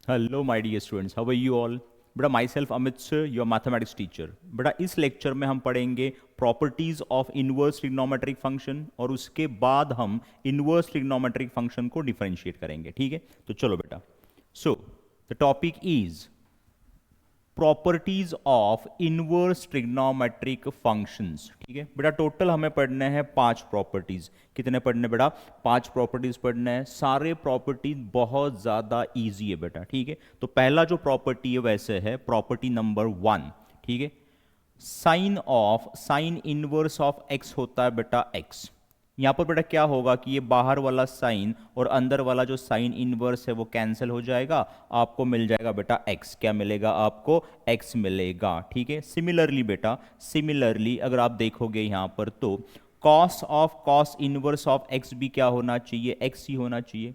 Hello my dear students, how are you all. बेटा myself Amit sir, your mathematics teacher. बेटा इस lecture में हम पढ़ेंगे properties of inverse trigonometric function और उसके बाद हम इनवर्स ट्रिग्नोमेट्रिक फंक्शन को डिफरेंशिएट करेंगे। ठीक है, तो चलो बेटा। So the topic is properties of inverse trigonometric functions. ठीक है बेटा, टोटल हमें पढ़ने हैं 5 प्रॉपर्टीज। कितने पढ़ने बेटा? 5 प्रॉपर्टीज पढ़ने हैं। सारे प्रॉपर्टीज बहुत ज्यादा इजी है बेटा। ठीक है, तो पहला जो प्रॉपर्टी है वैसे है प्रॉपर्टी नंबर 1। ठीक है, साइन इनवर्स ऑफ एक्स होता है बेटा एक्स। यहां पर बेटा क्या होगा कि ये बाहर वाला साइन और अंदर वाला जो साइन इनवर्स है वो कैंसिल हो जाएगा, आपको मिल जाएगा बेटा एक्स। क्या मिलेगा आपको? एक्स मिलेगा। ठीक है, सिमिलरली बेटा, सिमिलरली अगर आप देखोगे यहां पर तो कॉस इनवर्स ऑफ एक्स भी क्या होना चाहिए? एक्स ही होना चाहिए।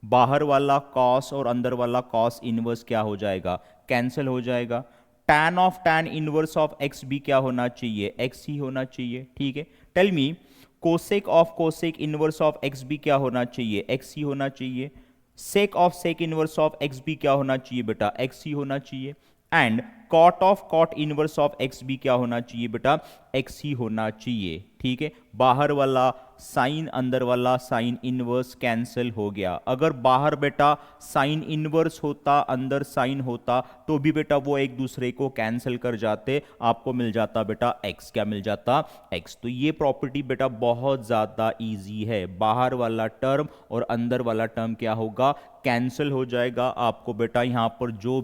बाहर वाला कॉस और अंदर वाला कॉस इनवर्स क्या हो जाएगा? कैंसिल हो जाएगा। टैन इनवर्स ऑफ एक्स भी क्या होना चाहिए? एक्स ही होना चाहिए। ठीक है, tell me cosec inverse of x भी क्या होना चाहिए? एक्स ही होना चाहिए। सेक इनवर्स ऑफ एक्स भी क्या होना चाहिए बेटा? एक्स ही होना चाहिए। And cot inverse of x भी क्या होना चाहिए बेटा? एक्स ही होना चाहिए। ठीक है, बाहर वाला साइन अंदर वाला साइन इनवर्स कैंसिल हो गया। अगर बाहर बेटा साइन इनवर्स होता अंदर साइन होता तो भी बेटा वो एक दूसरे को कैंसिल कर जाते, आपको मिल जाता बेटा एक्स। क्या मिल जाता? एक्स। तो ये प्रॉपर्टी बेटा बहुत ज्यादा इजी है। बाहर वाला टर्म और अंदर वाला टर्म क्या होगा? कैंसिल हो जाएगा। आपको बेटा यहां पर जो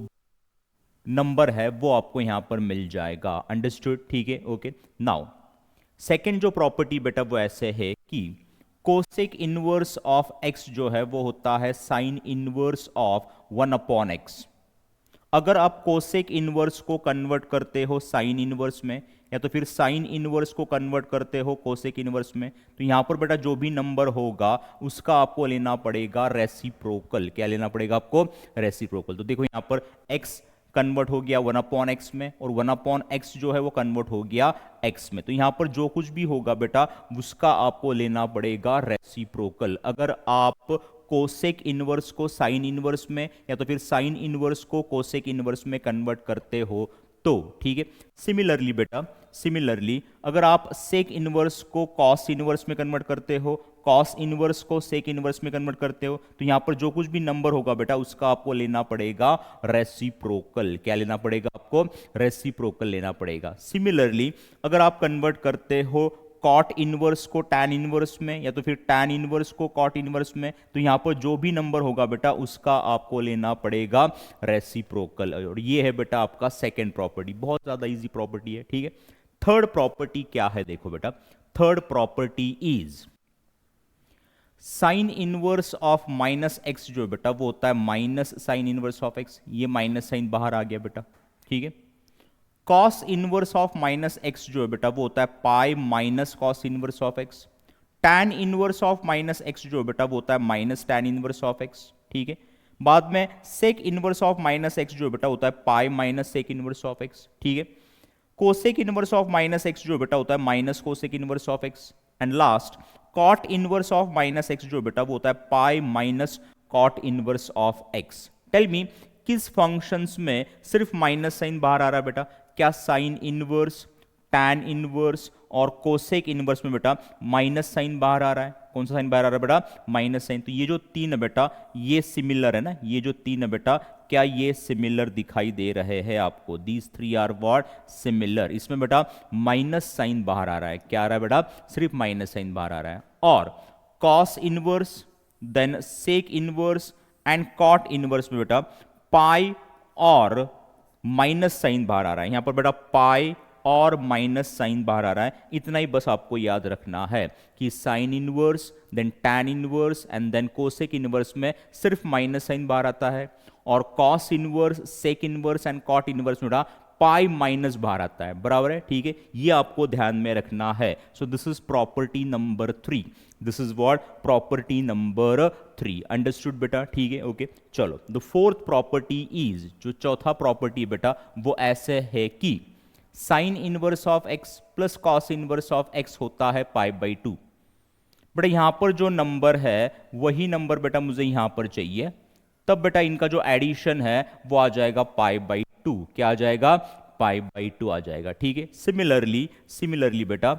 नंबर है वो आपको यहां पर मिल जाएगा। अंडरस्टूड? ठीक है, ओके। नाउ सेकंड जो प्रॉपर्टी बेटा वो ऐसे है कि कोसेक इनवर्स ऑफ एक्स जो है वो होता है साइन इनवर्स ऑफ 1/x। अगर आप कोसेक इनवर्स को कन्वर्ट करते हो साइन इनवर्स में या तो फिर साइन इनवर्स को कन्वर्ट करते हो कोसेक इनवर्स में, तो यहां पर बेटा जो भी नंबर होगा उसका आपको लेना पड़ेगा रेसिप्रोकल। क्या लेना पड़ेगा आपको? रेसिप्रोकल। तो देखो यहां पर x कन्वर्ट हो गया 1/x में और 1/x जो है वो कन्वर्ट हो गया x में। तो यहां पर जो कुछ भी होगा बेटा उसका आपको लेना पड़ेगा रेसिप्रोकल। अगर आप कोसेक इनवर्स को साइन इनवर्स में या तो फिर साइन इनवर्स को कोसेक इनवर्स में कन्वर्ट करते हो तो ठीक है। सिमिलरली बेटा, सिमिलरली अगर आप सेक इनवर्स को कॉस इनवर्स में कन्वर्ट करते हो, कॉस इनवर्स को सेक इनवर्स में कन्वर्ट करते हो, तो यहां पर जो कुछ भी नंबर होगा बेटा उसका आपको लेना पड़ेगा रेसिप्रोकल। क्या लेना पड़ेगा आपको? रेसिप्रोकल लेना पड़ेगा। सिमिलरली अगर आप कन्वर्ट करते हो कॉट इनवर्स को टैन इनवर्स में या तो फिर टैन इनवर्स को कॉट इनवर्स में, तो यहां पर जो भी नंबर होगा बेटा उसका आपको लेना पड़ेगा रेसिप्रोकल। और ये है बेटा आपका सेकंड प्रॉपर्टी। बहुत ज्यादा इजी प्रॉपर्टी है। ठीक है, थर्ड प्रॉपर्टी क्या है? देखो बेटा, third property is sine inverse of minus x जो बेटा वो होता है minus sign inverse of x. ये माइनस साइन बाहर आ गया बेटा। ठीक है, cos inverse of minus x जो है बेटा वो होता है pi minus cos inverse of x. Tan inverse of minus x जो है बेटा वो होता है minus tan inverse of x. ठीक है, बाद में सेक इनवर्स ऑफ माइनस एक्स जो बेटा होता है pi minus sec inverse of x. ठीक है, cosec inverse of minus x जो बेटा होता है minus cosec inverse of x. And last cot inverse of minus x जो बेटा वो होता है pi minus cot inverse of x. Tell me किस फंक्शंस में सिर्फ माइनस साइन बाहर आ रहा है बेटा? क्या साइन इनवर्स, टैन इनवर्स और कोसेक इनवर्स में बेटा माइनस साइन बाहर आ रहा है? कौन सा साइन बाहर आ रहा है बेटा? Minus sine. तो ये जो तीन है बेटा ये सिमिलर है ना, ये जो तीन है बेटा क्या ये सिमिलर दिखाई दे रहे हैं आपको? These three are what? Similar. इसमें बेटा माइनस साइन बाहर आ रहा है। क्या आ रहा है बेटा? सिर्फ माइनस साइन बाहर आ रहा है। और cos inverse, then sec inverse and cot inverse में बेटा पाई और माइनस साइन बाहर आ रहा है। यहां पर बेटा पाई और माइनस साइन बाहर आ रहा है। इतना ही बस आपको याद रखना है कि sine inverse, then tan inverse and then cosec inverse में सिर्फ माइनस साइन बाहर आता है और cos inverse, sec inverse and cot inverse में बेटा पाई माइनस बाहर आता है। बराबर है? ठीक है, ये आपको ध्यान में रखना है। So this is property number 3। This is what? Property number 3। Understood बेटा? ठीक है, ओके। चलो, द फोर्थ प्रॉपर्टी इज, जो चौथा प्रॉपर्टी बेटा वो ऐसे है कि sine inverse of x plus cos inverse of x होता है π/2। बेटा यहां पर जो नंबर है वही नंबर बेटा मुझे यहां पर चाहिए। तब बेटा इनका जो एडिशन है वो आ जाएगा पाई बाई टू। क्या आ जाएगा? पाई बाई टू आ जाएगा। ठीक है, सिमिलरली बेटा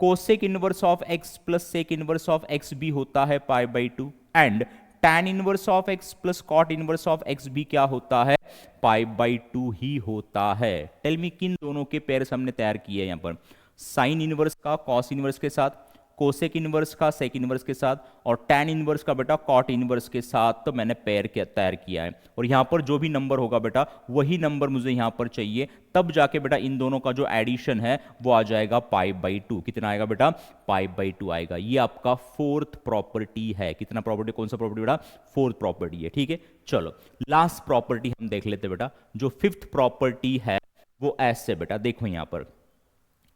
cosec inverse of x plus sec inverse of x भी होता है pi by two, and tan inverse of x plus cot inverse of x भी क्या होता है? पाई बाई टू ही होता है। टेल मी किन दोनों के पेयर्स हमने तैयार किए हैं यहां पर? साइन इनवर्स का कॉस इनवर्स के साथ, कोसेक इनवर्स का सेक इनवर्स के साथ, और टैन इनवर्स का बेटा कॉट इनवर्स के साथ तो मैंने पेयर तैयार किया है। और यहां पर जो भी नंबर होगा बेटा वही नंबर मुझे यहां पर चाहिए, तब जाके बेटा इन दोनों का जो एडिशन है वो आ जाएगा पाई बाई टू। कितना आएगा बेटा? पाई बाई टू आएगा। ये आपका फोर्थ प्रॉपर्टी है। कितना प्रॉपर्टी? कौन सा प्रॉपर्टी बेटा? फोर्थ प्रॉपर्टी है। ठीक है, चलो लास्ट प्रॉपर्टी हम देख लेते बेटा। जो फिफ्थ प्रॉपर्टी है वो ऐसे बेटा, देखो यहां पर,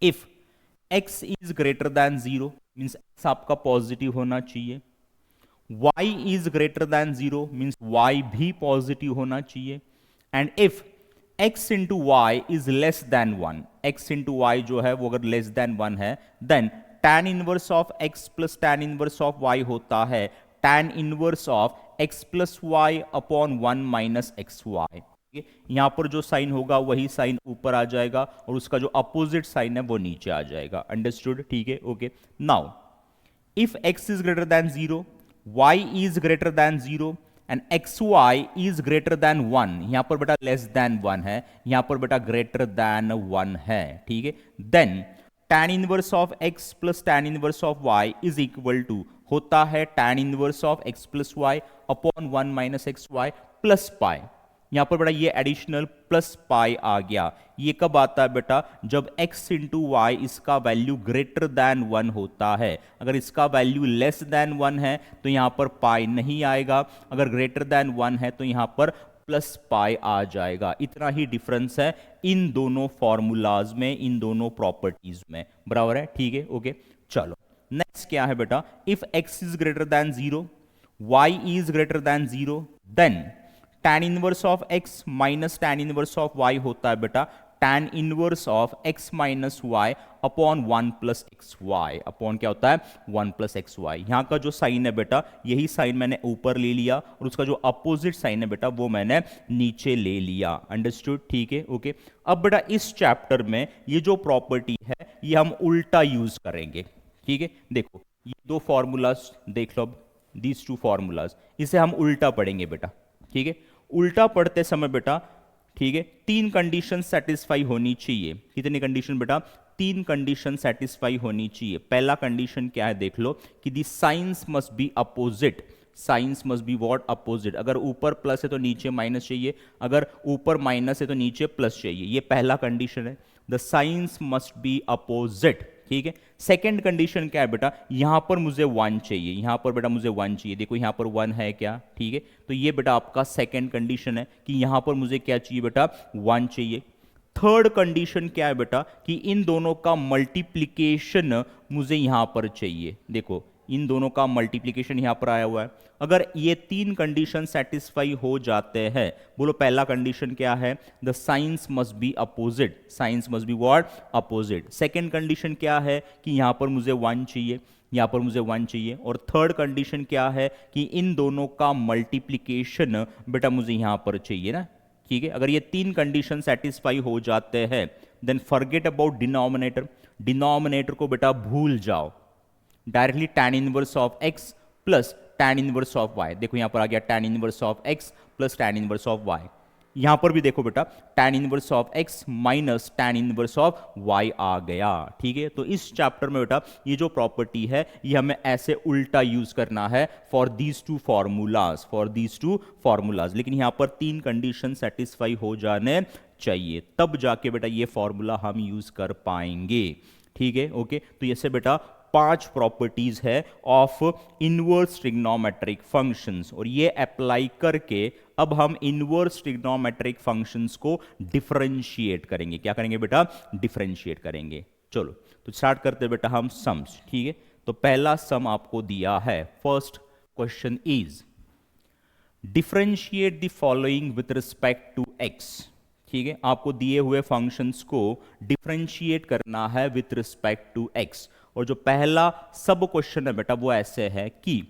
if x is greater than zero means x आपका पॉजिटिव होना चाहिए, y is greater than zero means y भी पॉजिटिव होना चाहिए, and if x into y is less than one, x into y जो है वो अगर लेस देन वन है, then tan inverse of x plus tan inverse of y होता है tan inverse of x plus y upon one minus x y. यहां पर जो साइन होगा वही साइन ऊपर आ जाएगा और उसका जो अपोजिट साइन है वो नीचे आ जाएगा। अंडरस्टूड? ठीक है, okay. Now if x is greater than zero, y is greater than zero and x y is greater than one, यहां पर बेटा लेस देन वन है, यहां पर बेटा ग्रेटर देन वन है। ठीक है, then tan inverse of x plus tan inverse of y is equal to होता है tan inverse of x plus y upon one minus x y plus pi. यहां पर बेटा ये एडिशनल प्लस पाई आ गया। ये कब आता है बेटा? जब x इंटू वाई इसका वैल्यू ग्रेटर देन वन होता है। अगर इसका वैल्यू लेस देन वन है तो यहां पर पाई नहीं आएगा, अगर ग्रेटर देन वन है तो यहां पर प्लस पाई आ जाएगा। इतना ही डिफरेंस है इन दोनों फॉर्मूलाज में, इन दोनों प्रॉपर्टीज में। बराबर है? ठीक है, ओके। चलो नेक्स्ट क्या है बेटा? If x is greater than zero, y is greater than zero, then tan inverse of x minus tan inverse of y होता है बेटा tan inverse of x minus y upon one plus x y. Upon क्या होता है? One plus x y. यहां का जो sign है बेटा यही साइन मैंने ऊपर ले लिया और उसका जो अपोजिट साइन है बेटा वो मैंने नीचे ले लिया। अंडरस्टूड? ठीक है, ओके। अब बेटा इस चैप्टर में ये जो प्रॉपर्टी है ये हम उल्टा यूज करेंगे। ठीक है, देखो ये दो फॉर्मूलाज देख लो, अब दीज टू फॉर्मूलाज, इसे हम उल्टा पढ़ेंगे बेटा। ठीक है, उल्टा पढ़ते समय बेटा, ठीक है, तीन कंडीशन सेटिस्फाई होनी चाहिए। कितनी कंडीशन बेटा? तीन कंडीशन सेटिस्फाई होनी चाहिए। पहला कंडीशन क्या है देख लो कि the signs must be opposite. Signs must be what? Opposite. अगर ऊपर प्लस है तो नीचे माइनस चाहिए, अगर ऊपर माइनस है तो नीचे प्लस चाहिए। ये पहला कंडीशन है, the science must be opposite. ठीक है, सेकेंड कंडीशन क्या है बेटा? यहां पर मुझे वन चाहिए, यहां पर बेटा मुझे वन चाहिए। देखो यहां पर वन है क्या? ठीक है, तो ये बेटा आपका सेकेंड कंडीशन है कि यहां पर मुझे क्या चाहिए बेटा? वन चाहिए। थर्ड कंडीशन क्या है बेटा? कि इन दोनों का मल्टीप्लीकेशन मुझे यहां पर चाहिए। देखो इन दोनों का मल्टीप्लीकेशन यहां पर आया हुआ है। अगर ये तीन कंडीशन सेटिस्फाई हो जाते हैं, बोलो पहला कंडीशन क्या है? The science must be opposite. Signs must be what? Opposite. Second condition क्या है? कि यहां पर मुझे वन चाहिए, यहां पर मुझे वन चाहिए। और थर्ड कंडीशन क्या है? कि इन दोनों का मल्टीप्लीकेशन बेटा मुझे यहां पर चाहिए ना। ठीक है, अगर ये तीन कंडीशन सेटिस्फाई हो जाते हैं then forget about denominator. Denominator को बेटा भूल जाओ, directly tan inverse of x plus tan inverse of y। देखो यहां पर आ गया tan inverse of x plus tan inverse of y। यहां पर भी देखो बेटा tan inverse of x minus tan inverse of y आ गया। ठीक है, तो इस चैप्टर में बेटा ये जो प्रॉपर्टी है ये हमें ऐसे उल्टा यूज करना है for these two formulas, for these two formulas. लेकिन यहां पर तीन कंडीशन सेटिस्फाई हो जाने चाहिए, तब जाके बेटा ये फॉर्मूला हम यूज कर पाएंगे। ठीक है, ओके। तो ऐसे बेटा पांच प्रॉपर्टीज है ऑफ इनवर्स ट्रिग्नोमेट्रिक फंक्शंस, और ये अप्लाई करके अब हम इनवर्स ट्रिग्नोमेट्रिक फंक्शंस को डिफरेंशिएट करेंगे। क्या करेंगे बेटा? डिफरेंशिएट करेंगे। चलो तो स्टार्ट करते हैं बेटा हम सम्स। ठीक है, तो पहला सम आपको दिया है। First question is differentiate the following with respect to x. ठीक है, आपको दिए हुए फंक्शंस को डिफरेंशिएट करना है विथ रिस्पेक्ट टू एक्स। और जो पहला सब क्वेश्चन है बेटा वो ऐसे है कि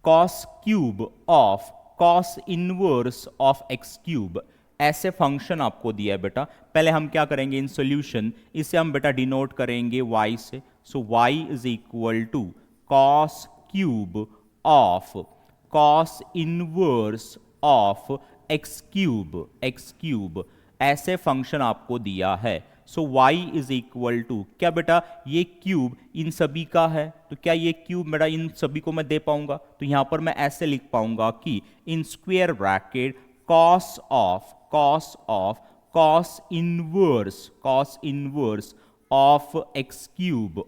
cos cube of cos inverse of x cube, ऐसे फंक्शन आपको दिया है बेटा। पहले हम क्या करेंगे इन सॉल्यूशन, इसे हम बेटा डिनोट करेंगे y से। So y is equal to cos cube of cos inverse of x cube, ऐसे फंक्शन आपको दिया है। So y is equal to क्या बेटा, ये क्यूब इन सभी का है, तो क्या ये क्यूब बेटा इन सभी को मैं दे पाऊंगा, तो यहां पर मैं ऐसे लिख पाऊंगा कि in square bracket cos of cos inverse of x cube,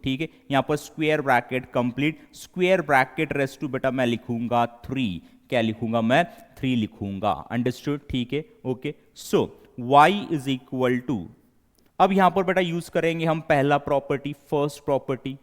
ठीक है। यहां पर square bracket complete, square bracket raise to बेटा मैं लिखूंगा 3, क्या लिखूंगा मैं 3 लिखूंगा, अंडरस्टूड, ठीक है, okay. So y is equal to, अब यहां पर बेटा यूज करेंगे हम पहला प्रॉपर्टी, फर्स्ट प्रॉपर्टी।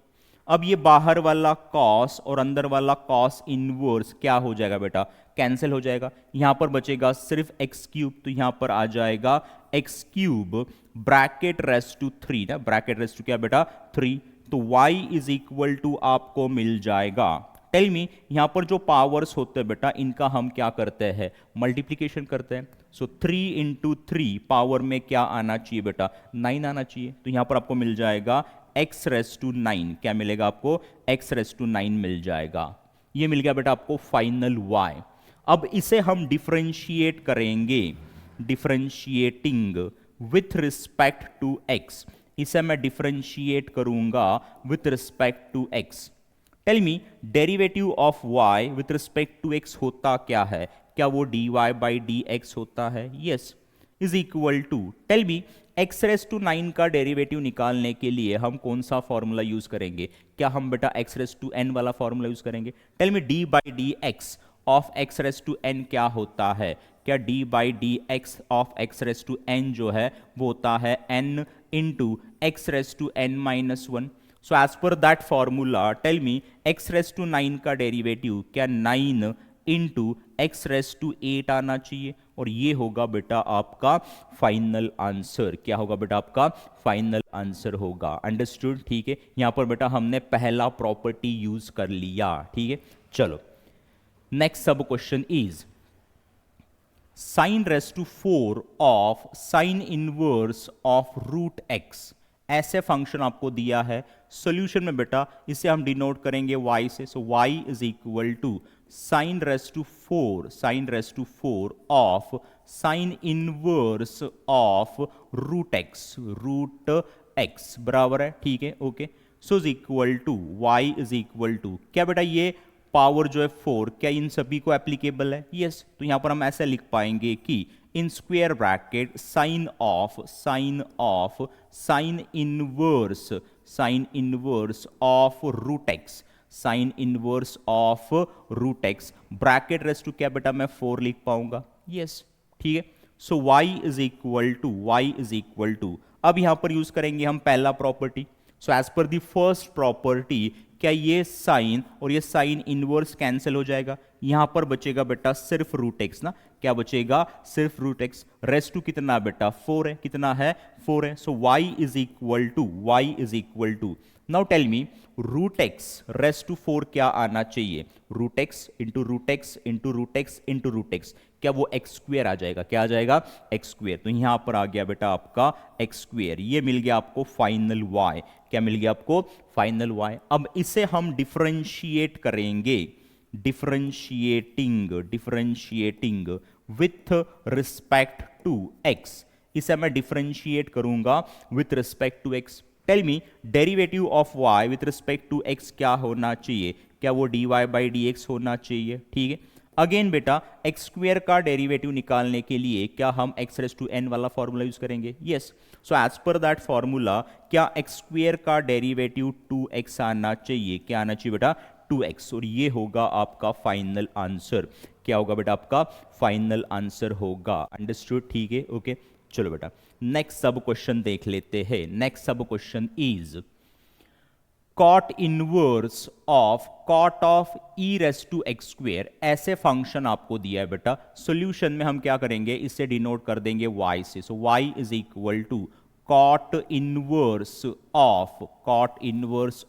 अब ये बाहर वाला कॉस और अंदर वाला कॉस इनवर्स क्या हो जाएगा बेटा, कैंसिल हो जाएगा। यहां पर बचेगा सिर्फ एक्स क्यूब, तो यहां पर आ जाएगा x cube bracket raise to 3 ना, ब्रैकेट रेस टू क्या बेटा 3, तो y इज इक्वल टू आपको मिल जाएगा। टेल मी, यहां पर जो पावर्स होते हैं बेटा इनका हम क्या करते हैं, मल्टीप्लीकेशन करते हैं। सो 3 इंटू 3 पावर में क्या आना चाहिए बेटा, 9 आना चाहिए, तो यहां पर आपको मिल जाएगा x रेस टू 9, क्या मिलेगा आपको, x रेस टू 9 मिल जाएगा। ये मिल गया बेटा आपको फाइनल y। अब इसे हम डिफरेंशिएट करेंगे, differentiating with respect to x, इसे मैं डिफरेंशिएट करूंगा with respect to x। Tell me, derivative of y with respect to x होता क्या है, क्या वो dy बाई डी एक्स होता है, yes, is equal to, tell me, x raise to 9 का डेरिवेटिव निकालने के लिए हम कौन सा फॉर्मूला यूज करेंगे, क्या हम बेटा x रेस टू n वाला फॉर्मूला यूज करेंगे। Tell me, d by d x of x raise to n क्या होता है, क्या d by d x of x raise to n जो है वो होता है n into x raise to n minus 1। So as per that formula tell me, x raise to 9 का डेरिवेटिव क्या 9 इंटू एक्स रेस टू 8 आना चाहिए, और ये होगा बेटा आपका फाइनल आंसर, क्या होगा बेटा आपका फाइनल आंसर होगा, अंडरस्टूड, ठीक है। यहां पर बेटा हमने पहला प्रॉपर्टी यूज कर लिया, ठीक है। चलो next sub question is sine raise to 4 of sine inverse of root x, ऐसे फंक्शन आपको दिया है। सॉल्यूशन में बेटा इसे हम डिनोट करेंगे y से। So y is equal to sine raise to 4 of sine inverse of root x बराबर है, ठीक है, okay. So is equal to y is equal to क्या बेटा, ये पावर जो है 4 क्या इन सभी को एप्लीकेबल है, यस। तो यहां पर हम ऐसे लिख पाएंगे कि in square bracket sine of sine inverse of root x, sine inverse of root x bracket raise to क्या बेटा मैं 4 लिख पाऊंगा, यस, ठीक है। So y is equal to, अब यहां पर यूज करेंगे हम पहला property. So as per the first property क्या ये साइन और ये साइन इनवर्स कैंसिल हो जाएगा, यहां पर बचेगा बेटा सिर्फ रूट एक्स ना, क्या बचेगा सिर्फ रूट एक्स, रेस टू कितना बेटा 4 है, कितना है 4 है। So y is equal to now tell me, root x raise to 4 क्या आना चाहिए, root x into root x into root x into root x, क्या वो एक्स स्क्वेयर आ जाएगा, क्या आ जाएगा एक्स स्क्वेयर, तो यहां पर आ गया बेटा आपका एक्स स्क्वेयर, ये मिल गया आपको फाइनल y, क्या मिल गया आपको फाइनल y। अब इसे हम डिफरेंशिएट करेंगे, differentiating with respect to x, इसे मैं डिफरेंशिएट करूंगा with respect to x। Tell me, derivative of y with respect to x क्या होना चाहिए, क्या वो dy बाई डी एक्स होना चाहिए, ठीक है। अगेन बेटा एक्स स्क्वेयर का डेरिवेटिव निकालने के लिए क्या हम एक्स रेस टू n वाला फॉर्मूला यूज करेंगे, yes. So as per that formula क्या एक्स स्क्वेयर का डेरिवेटिव 2x आना चाहिए, क्या आना चाहिए बेटा 2x, और ये होगा आपका फाइनल आंसर, क्या होगा बेटा आपका फाइनल आंसर होगा, अंडरस्टूड, ठीक है, ओके। चलो बेटा नेक्स्ट सब क्वेश्चन देख लेते हैं। Next sub question is cot inverse of e raise to x square, ऐसे फंक्शन आपको दिया है बेटा। सॉल्यूशन में हम क्या करेंगे, इससे डिनोट कर देंगे y से। So y is equal to cot inverse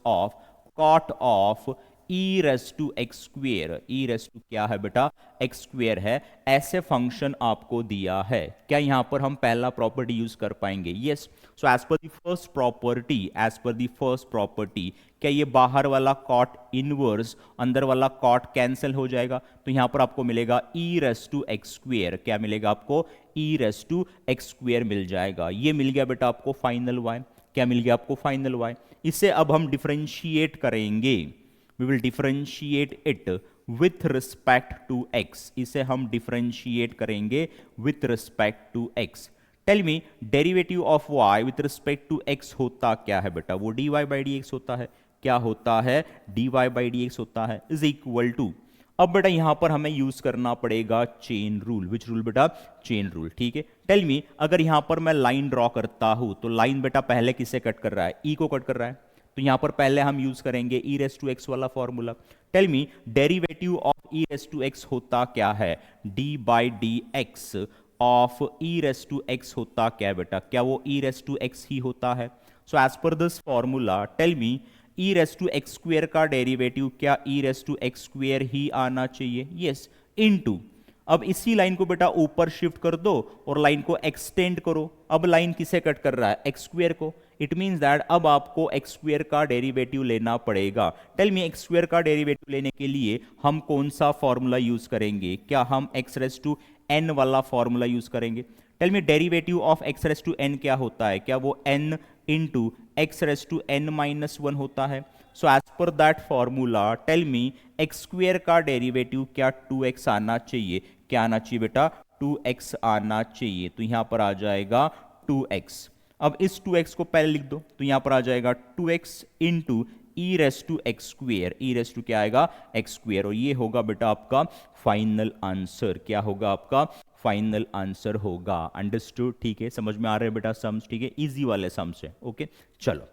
of e raise to x square, e raise to क्या है बेटा, एक्स स्क्वेयर है, ऐसे फंक्शन आपको दिया है। क्या यहाँ पर हम पहला प्रॉपर्टी यूज कर पाएंगे? Yes. So as per the first property, as per the first property, क्या ये बाहर वाला कॉट इनवर्स अंदर वाला कॉट कैंसिल हो जाएगा? तो यहां पर आपको मिलेगा ई रेस टू एक्स स्क्वेयर, क्या मिलेगा आपको, ई रेस टू एक्स स्क्वेयर मिल जाएगा। ये मिल गया बेटा आपको फाइनल वाई, क्या मिल गया आपको, फाइनल वाई। इसे अब हम डिफरेंशिएट करेंगे, we will differentiate it with respect to x, इसे हम डिफरेंशिएट करेंगे with respect to x. Tell me derivative of y with respect to x होता क्या है बेटा, वो dy बाई डी एक्स होता है, क्या होता है, dy बाई डी एक्स होता है, इज इक्वल टू। अब बेटा यहां पर हमें यूज करना पड़ेगा चेन रूल, विच रूल बेटा, चेन रूल, ठीक है। टेल मी अगर यहां पर मैं लाइन ड्रॉ करता हूं तो लाइन बेटा पहले किसे कट कर रहा है, e को कट कर रहा है, तो यहां पर पहले हम यूज करेंगे ई रेस टू एक्स वाला formula. Tell me derivative of e raise to x होता क्या है, d by d x of e raise to x होता क्या है बेटा, क्या वो ई रेस टू एक्स ही होता है? सो एज पर this formula tell me e raise to x square का डेरिवेटिव क्या e raise to x square ही आना चाहिए? Yes, into. अब इसी लाइन को बेटा ऊपर शिफ्ट कर दो और लाइन को एक्सटेंड करो। अब लाइन किसे कट कर रहा है, एक्स स्क्वेयर को। इट मीन्स दैट अब आपको एक्स स्क्वेयर का डेरिवेटिव लेना पड़ेगा। टेल मी एक्स स्क्वेयर का डेरिवेटिव लेने के लिए हम कौन सा फॉर्मूला यूज करेंगे, क्या हम एक्स रेस टू एन वाला फॉर्मूला यूज करेंगे? Tell me derivative of x raise to n क्या होता है, क्या वो n into x raise to n minus one होता है? So as per that formula tell me x square का डेरिवेटिव क्या 2x आना चाहिए, क्या आना चाहिए बेटा, 2x आना चाहिए। तो यहां पर आ जाएगा 2x। अब इस 2x को पहले लिख दो, तो यहां पर आ जाएगा 2x into e raise to x square, e raise to क्या आएगा, एक्स स्क्वेयर, और ये होगा बेटा आपका फाइनल आंसर, क्या होगा आपका फाइनल आंसर होगा। अंडरस्टूड, ठीक है, समझ में आ रहे हैं बेटा सम्स, ठीक है, इजी वाले सम्स है। ओके चलो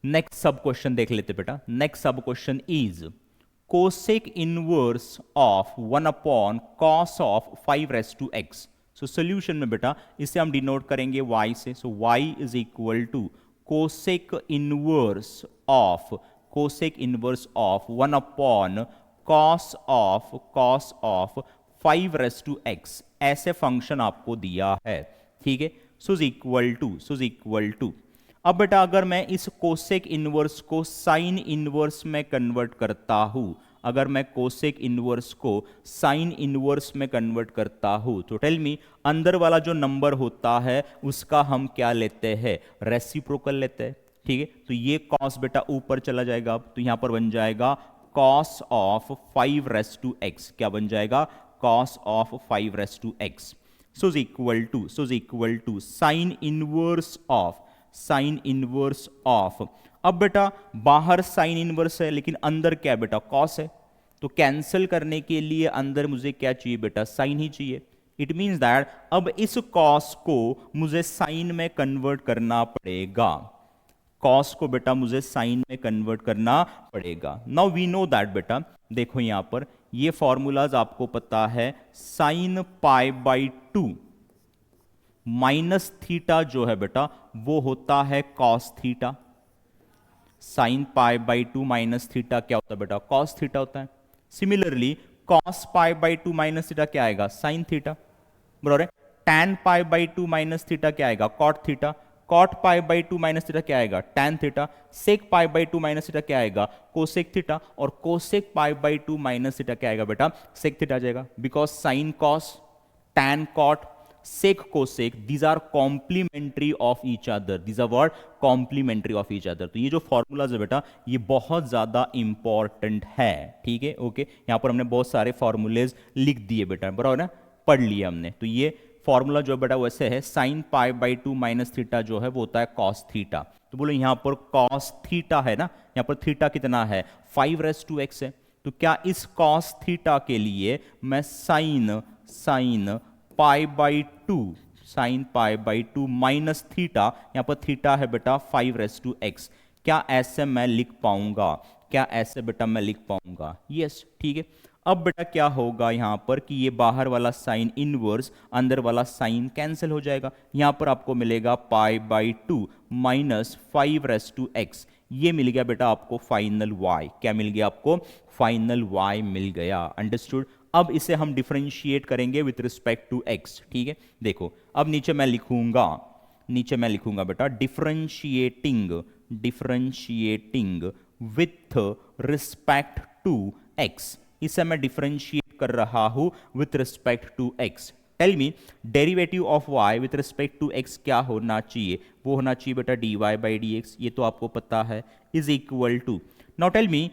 नेक्स्ट सब क्वेश्चन देख लेते बेटा। Next sub question is cosec inverse of 1 upon cos of 5 raise to x. So solution में बेटा इसे हम डिनोट करेंगे y से। So y is equal to cosec inverse of 1 upon cos of 5 raise to x, ऐसे function आपको दिया है, ठीक है। सो इज इक्वल टू अब बेटा अगर मैं इस कोसेक इनवर्स को साइन इनवर्स में कन्वर्ट करता हूं, अगर मैं कोसेक इनवर्स को साइन इनवर्स में कन्वर्ट करता हूं तो टेल मी अंदर वाला जो नंबर होता है उसका हम क्या लेते हैं, रेसिप्रोकल लेते हैं, ठीक है। तो ये कॉस बेटा ऊपर चला जाएगा, अब तो यहां पर बन जाएगा cos of 5 raise to x, क्या बन जाएगा, cos of 5 raise to x. So is equal to sine inverse of. अब बेटा बाहर साइन इनवर्स है लेकिन अंदर क्या बेटा, कॉस है, तो कैंसिल करने के लिए अंदर मुझे क्या चाहिए बेटा, साइन ही चाहिए। इट मीन्स दैट अब इस कॉस को मुझे साइन में कन्वर्ट करना पड़ेगा, कॉस को बेटा मुझे साइन में कन्वर्ट करना पड़ेगा। नाउ वी नो दैट बेटा, देखो यहां पर ये फॉर्मूलाज आपको पता है, sine pi by 2 minus theta जो है बेटा वो होता है cos theta. Sine pi by 2 minus theta क्या होता है बेटा, कॉस थीटा होता है। Similarly cos pi by 2 minus theta क्या आएगा, साइन थीटा, बराबर है। Tan pi by 2 minus theta क्या आएगा, cot theta. Cot pi by 2 minus theta क्या आएगा, tan theta. Sec pi by 2 minus theta क्या आएगा, कोसेक थीटा। और cosec pi by 2 minus theta क्या आएगा बेटा, सेक थीटा आ जाएगा। Because sine cos, tan cot, sec cosec, these are complementary of each other, these are what, complementary of each other। तो ये जो फॉर्मूलाज है बेटा ये बहुत ज्यादा इंपॉर्टेंट है, ठीक है। ओके यहां पर हमने बहुत सारे फॉर्मूलेज लिख दिए बेटा, बराबर ना, पढ़ लिए हमने। तो ये फॉर्मूला जो बेटा वैसे है, sine pi by 2 minus theta जो है वो होता है कॉस थीटा। तो बोलो यहां पर कॉस थीटा है ना, यहां पर थीटा कितना है, 5 रेस टू एक्स है। तो क्या इस कॉस थीटा के लिए मैं sign pi by 2, sign pi by 2 minus theta, यहां पर थीटा है बेटा 5 रेस टू एक्स, क्या ऐसे मैं लिख पाऊंगा, क्या ऐसे बेटा मैं लिख पाऊंगा, यस, ठीक है। अब बेटा क्या होगा यहां पर कि ये बाहर वाला साइन इनवर्स अंदर वाला साइन कैंसिल हो जाएगा। यहां पर आपको मिलेगा pi by 2 minus 5 raise to x, ये मिल गया बेटा आपको फाइनल y। क्या मिल गया आपको? फाइनल y मिल गया। अंडरस्टूड। अब इसे हम डिफरेंशिएट करेंगे विथ रिस्पेक्ट टू x। ठीक है, देखो अब नीचे मैं लिखूंगा बेटा differentiating with respect to x। इसे मैं डिफरेंशिएट कर रहा हूं with respect to x। Tell me derivative of y with respect to x क्या होना चाहिए? वो होना चाहिए बेटा dy बाई डी एक्स, ये तो आपको पता है, is equal to. Now tell me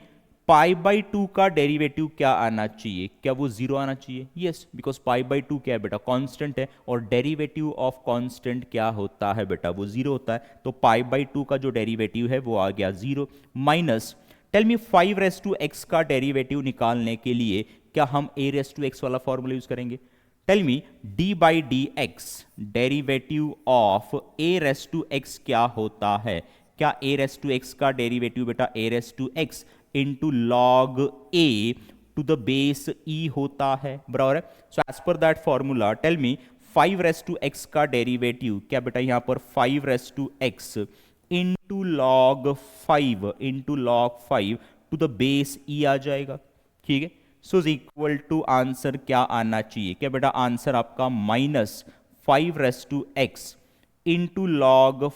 pi by two का डेरिवेटिव क्या आना चाहिए? क्या वो जीरो आना चाहिए? Yes, because pi by two क्या है बेटा? कांस्टेंट है, और डेरिवेटिव ऑफ कांस्टेंट क्या होता है बेटा? वो जीरो होता है। तो पाई बाई टू का जो डेरिवेटिव है वो आ गया जीरो। माइनस टेल मी 5 का डेरिवेटिव निकालने के लिए क्या हम a वाला फॉर्मूला यूज करेंगे? Tell me d by d x derivative of a क्या होता है? क्या a का डेरिवेटिव बेटा a into log a to the base e होता है, बराबर है। So as per that formula tell me 5 का डेरिवेटिव क्या बेटा? यहां पर 5 into log 5 to the base e आ जाएगा। ठीक है, so is equal to answer क्या आना चाहिए? क्या बेटा? आंसर आपका -5 into log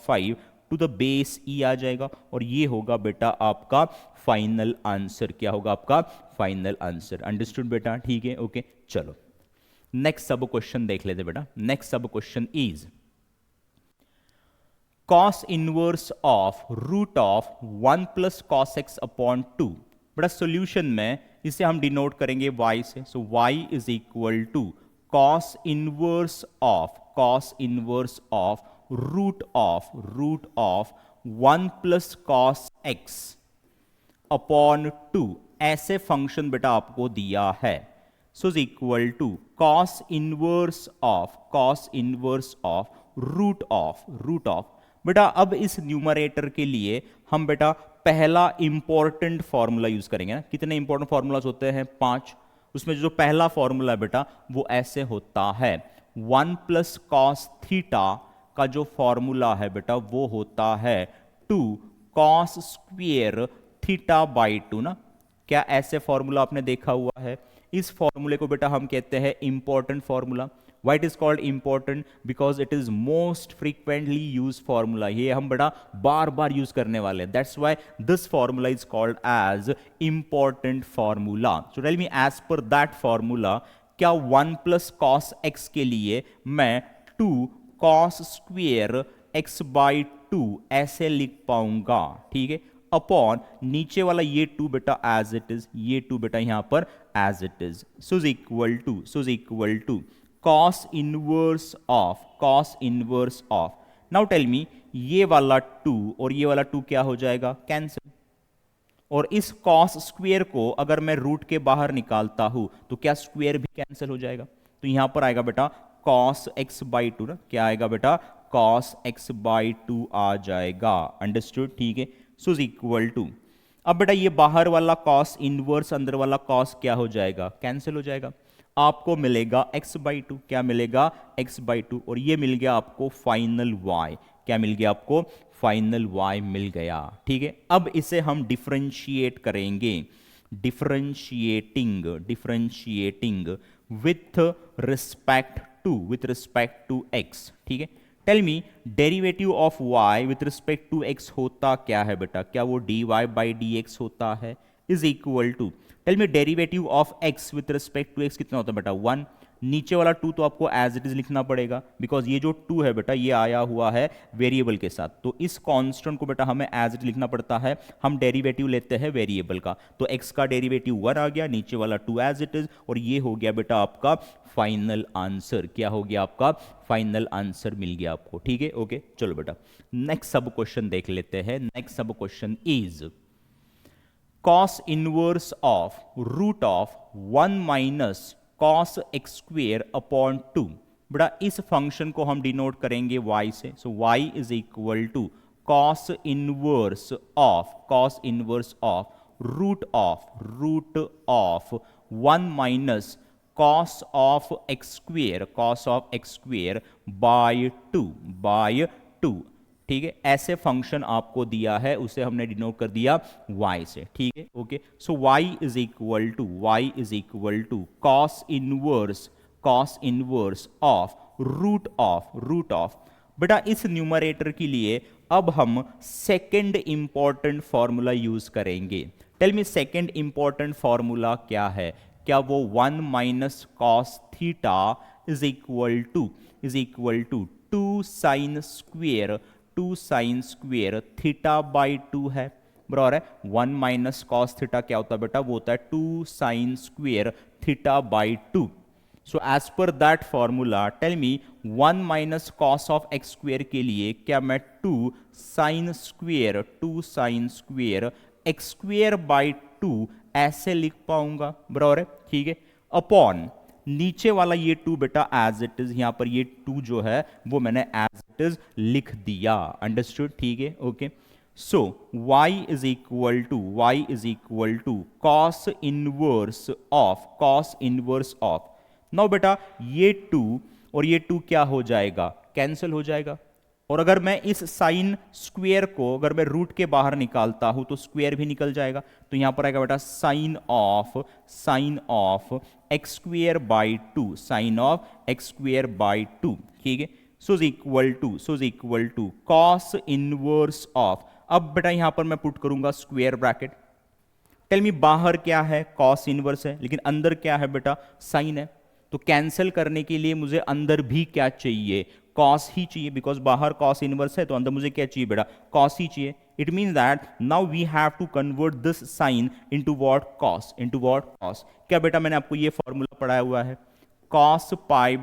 5 to the base e आ जाएगा, और ये होगा बेटा आपका फाइनल आंसर। क्या होगा आपका फाइनल आंसर? अंडरस्टूड बेटा? ठीक है, ओके। चलो नेक्स्ट सब क्वेश्चन देख लेते बेटा। Next sub question is cos inverse of root of 1 plus cos x upon 2। बड़ा सोल्यूशन में इसे हम डिनोट करेंगे y से। So y is equal to cos inverse of root of 1 plus cos x upon 2। ऐसे फंक्शन बेटा आपको दिया है। So is equal to cos inverse of root of. बेटा अब इस न्यूमरेटर के लिए हम बेटा पहला इंपॉर्टेंट फॉर्मूला यूज करेंगे ना। कितने इंपॉर्टेंट फॉर्मूलाज होते हैं? 5। उसमें जो पहला फॉर्मूला है बेटा वो ऐसे होता है 1 प्लस कॉस थीटा का जो फॉर्मूला है बेटा वो होता है 2 कॉस स्क्वेयर थीटा बाई 2 ना। क्या ऐसे फॉर्मूला आपने देखा हुआ है? इस फॉर्मूले को बेटा हम कहते हैं important formula. Why it is called important? Because it is most frequently used formula। ये हम बड़ा बार बार यूज करने वाले हैं। That's why this formula is called as important formula। So tell me as per that formula क्या 1 plus cos x के लिए मैं 2 cos square x by 2 ऐसे लिख पाऊंगा? ठीक है, अपॉन नीचे वाला ये 2 बेटा एज इट इज, ये 2 बेटा यहां पर as it is. So is equal to cos inverse of. Now tell me ये वाला 2 और ये वाला 2 क्या हो जाएगा? कैंसिल। और इस cos स्क्वेयर को अगर मैं रूट के बाहर निकालता हूं तो क्या स्क्वेयर भी कैंसिल हो जाएगा? तो यहां पर आएगा बेटा cos x बाई 2 ना। क्या आएगा बेटा? cos x बाई 2 आ जाएगा। अंडरस्टूड? ठीक है, सो इज इक्वल टू अब बेटा ये बाहर वाला cos इनवर्स अंदर वाला cos क्या हो जाएगा? कैंसिल हो जाएगा। आपको मिलेगा x बाई 2। क्या मिलेगा? x by 2। और ये मिल गया आपको फाइनल y। क्या मिल गया आपको? फाइनल y मिल गया। ठीक है, अब इसे हम डिफरेंशिएट करेंगे। Differentiating with respect to x। ठीक है, tell me derivative of y with respect to x होता क्या है बेटा? क्या वो dy बाई डी एक्स होता है? Is equal to tell me derivative of x with respect to x कितना होता है बेटा? 1। नीचे वाला 2 तो आपको एज इट इज लिखना पड़ेगा, बिकॉज ये जो 2 है बेटा ये आया हुआ है वेरिएबल के साथ। तो इस कांस्टेंट को बेटा हमें एज इट लिखना पड़ता है। हम डेरिवेटिव लेते हैं वेरिएबल का, तो x का डेरिवेटिव 1 आ गया, नीचे वाला 2 एज इट इज, और ये हो गया बेटा आपका फाइनल आंसर। क्या हो गया? आपका फाइनल आंसर मिल गया आपको। ठीक है, ओके। चलो बेटा नेक्स्ट सब क्वेश्चन देख लेते हैं। Next sub question is cos inverse of root of 1 minus cos x square upon 2। बड़ा इस फंक्शन को हम डिनोट करेंगे y से। So y is equal to cos inverse of root of 1 minus cos of x square by 2। ठीक है, ऐसे function आपको दिया है उसे हमने डिनोट कर दिया y से, ठीक है, okay. So y is equal to cos inverse of root of. बेटा इस न्यूमरेटर के लिए अब हम सेकंड इंपॉर्टेंट फॉर्मूला यूज करेंगे। Tell me second important formula क्या है? क्या वो 1 minus cos theta is equal to 2 sine square theta by 2 है? बराबर है 1 माइनस कॉस थीटा क्या होता है बेटा? वो होता है 2 sine square theta by 2। So as per that formula tell me 1 minus cos of x square के लिए क्या मैं 2 sine square x square by 2 ऐसे लिख पाऊंगा? बराबर है, ठीक है, अपॉन नीचे वाला ये 2 बेटा एज इट इज, यहां पर ये 2 जो है वो मैंने एज इट इज लिख दिया। अंडरस्टूड, ठीक है, okay. So y is equal to cos inverse of. Now बेटा ये 2 और ये 2 क्या हो जाएगा? कैंसिल हो जाएगा। और अगर मैं इस साइन स्क्वेयर को अगर मैं रूट के बाहर निकालता हूं तो स्क्वेयर भी निकल जाएगा। तो यहां पर आएगा बेटा sine of x square by 2, sine of x square by 2, ठीक है। So is equal to cos inverse of. अब बेटा यहां पर मैं पुट करूंगा स्क्वेयर ब्रैकेट। टेल मी बाहर क्या है? कॉस इनवर्स है, लेकिन अंदर क्या है बेटा? साइन है। तो कैंसिल करने के लिए मुझे अंदर भी क्या चाहिए? कॉस ही चाहिए, बिकॉज बाहर कॉस इनवर्स है तो अंदर मुझे क्या चाहिए बेटा? कॉस ही चाहिए। It means that now we have to convert this sine into what? Cos. क्या बेटा मैंने आपको ये फॉर्मूला पढ़ाया हुआ है? Cos pi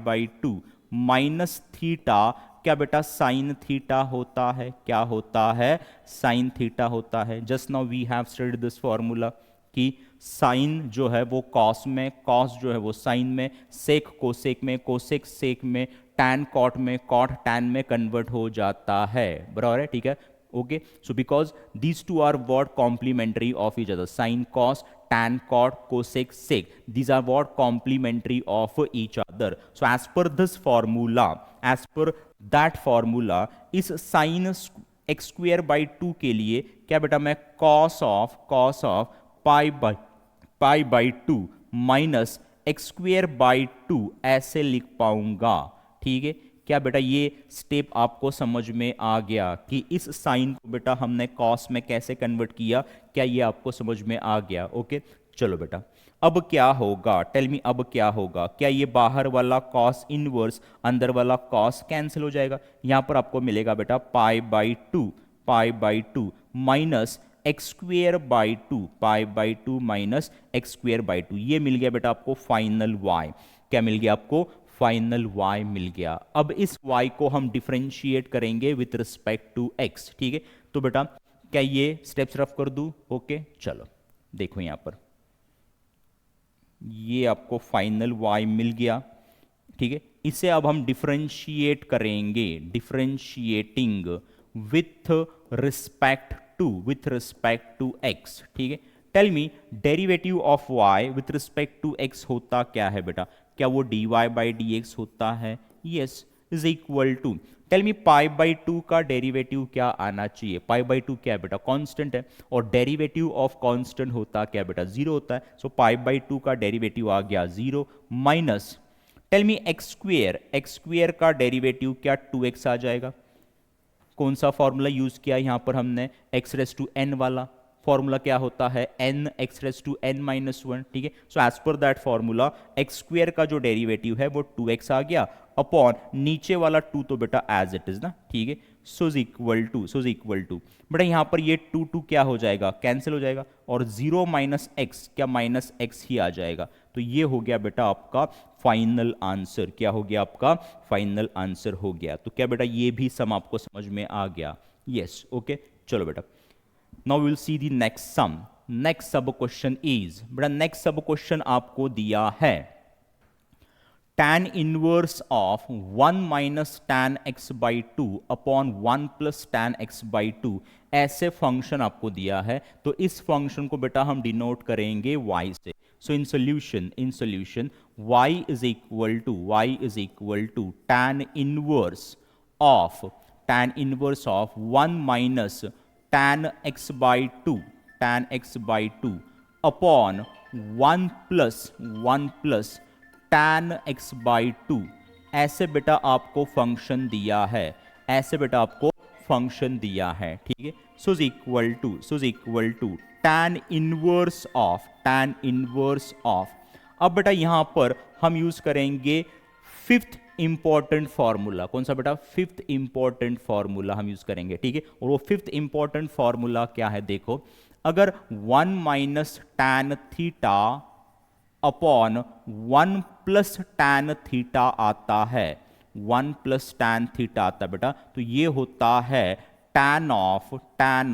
by two minus theta क्या बेटा? साइन थीटा होता है। क्या होता है? साइन थीटा होता है। Just now we have studied this formula कि साइन जो है वो कॉस में, कॉस जो है वो साइन में, सेक कोसेक में, कोसेक सेक में, टैन कॉट में, कॉट टैन में कन्वर्ट हो जाता है। बराबर है, ठीक है, okay. So because these two are what? Complementary of each other. Sine cos, tan cot, cosec, sec, these are what? Complementary of each other. So as per this formula, as per that formula, इस sin x square by 2 के लिए क्या बेटा मैं cos of pi by 2 minus x square by 2 ऐसे लिख पाऊंगा, ठीक है। क्या बेटा ये स्टेप आपको समझ में आ गया कि इस साइन को बेटा हमने कॉस में कैसे कन्वर्ट किया? क्या ये आपको समझ में आ गया? ओके, चलो बेटा अब क्या होगा? टेल मी अब क्या होगा? क्या ये बाहर वाला कॉस इनवर्स अंदर वाला कॉस कैंसिल हो जाएगा? यहां पर आपको मिलेगा बेटा पाई by two minus x square by 2, pi by 2 minus x square by 2। ये मिल गया बेटा आपको फाइनल y। क्या मिल गया आपको? फाइनल y मिल गया। अब इस y को हम डिफरेंशिएट करेंगे विथ रिस्पेक्ट टू x, ठीक है। तो बेटा क्या ये स्टेप्स रफ कर दूं? ओके, चलो देखो यहां पर ये आपको फाइनल y मिल गया, ठीक है। इसे अब हम डिफरेंशिएट करेंगे, differentiating with respect to x, ठीक है। Tell me derivative of y with respect to x होता क्या है बेटा? क्या वो dy बाई डी एक्स होता है? Yes, is equal to, tell me pi by 2 का डेरिवेटिव क्या आना चाहिए? पाई बाई 2 क्या है बेटा? कांस्टेंट है, और डेरिवेटिव ऑफ कांस्टेंट होता क्या बेटा? 0 होता है। सो पाई बाई 2 का डेरिवेटिव आ गया 0 minus, tell me x square का डेरिवेटिव क्या 2x आ जाएगा। कौन सा फॉर्मूला यूज किया यहां पर हमने? एक्स रेस टू एन वाला फॉर्मूला क्या होता है? n x raise to n minus 1, ठीक है। So as per that formula x square का जो डेरिवेटिव है वो 2x आ गया अपॉन नीचे वाला 2 तो बेटा एज इट इज ना, ठीक है। सो इज इक्वल टू बेटा यहां पर ये 2 क्या हो जाएगा? कैंसिल हो जाएगा, और 0 माइनस एक्स क्या माइनस एक्स ही आ जाएगा। तो ये हो गया बेटा आपका फाइनल आंसर। क्या हो गया? आपका फाइनल आंसर हो गया। तो क्या बेटा ये भी सम आपको समझ में आ गया? यस, ओके, चलो बेटा now we will see the next sum. next sub question is, बेटा next sub question आपको दिया है tan inverse of 1 minus tan x by 2 upon 1 plus tan x by 2 ऐसे फंक्शन आपको दिया है। तो इस फंक्शन को बेटा हम डिनोट करेंगे y से। So in solution y is equal to tan inverse of tan inverse of 1 minus tan x by two, tan x by two upon 1 plus tan x by two. ऐसे बेटा आपको function दिया है, ऐसे बेटा आपको फंक्शन दिया है, ठीक है। So is equal to tan inverse of, tan inverse of. अब बेटा यहां पर हम यूज करेंगे फिफ्थ इंपॉर्टेंट फॉर्मूला। कौन सा बेटा? फिफ्थ इंपॉर्टेंट फॉर्मूला हम यूज करेंगे, ठीक है। और वो फिफ्थ इंपॉर्टेंट फॉर्मूला क्या है? देखो, अगर 1 minus tan theta upon 1 plus tan theta आता है, 1 प्लस टैन थीटा आता है बेटा, तो ये होता है tan